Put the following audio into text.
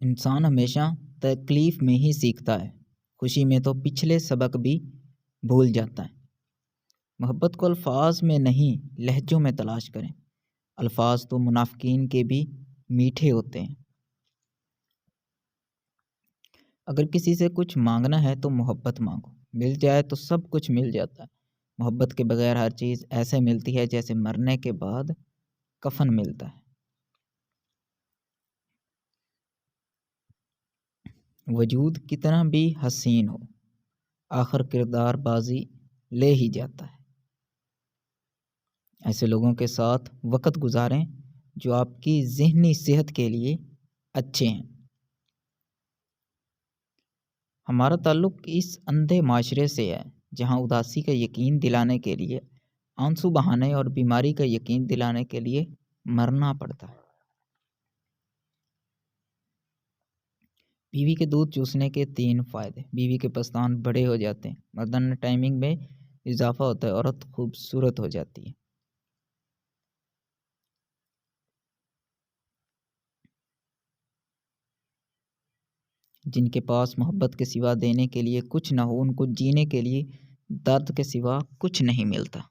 इंसान हमेशा तकलीफ में ही सीखता है। खुशी में तो पिछले सबक भी भूल जाता है। मोहब्बत को अल्फाज में नहीं, लहजों में तलाश करें। अल्फाज तो मुनाफिकीन के भी मीठे होते हैं। अगर किसी से कुछ मांगना है तो मोहब्बत मांगो, मिल जाए तो सब कुछ मिल जाता है। मोहब्बत के बगैर हर चीज़ ऐसे मिलती है जैसे मरने के बाद कफन मिलता है। वजूद कितना भी हसीन हो, आखिर किरदार बाजी ले ही जाता है। ऐसे लोगों के साथ वक़्त गुज़ारें जो आपकी ज़हनी सेहत के लिए अच्छे हैं। हमारा ताल्लुक़ इस अंधे माशरे से है जहाँ उदासी का यकीन दिलाने के लिए आंसू बहाने और बीमारी का यकीन दिलाने के लिए मरना पड़ता है। बीवी के दूध चूसने के 3 फ़ायदे। बीवी के पस्तान बड़े हो जाते हैं, मर्दाना टाइमिंग में इजाफ़ा होता है, औरत खूबसूरत हो जाती है। जिनके पास मोहब्बत के सिवा देने के लिए कुछ ना हो, उनको जीने के लिए दर्द के सिवा कुछ नहीं मिलता।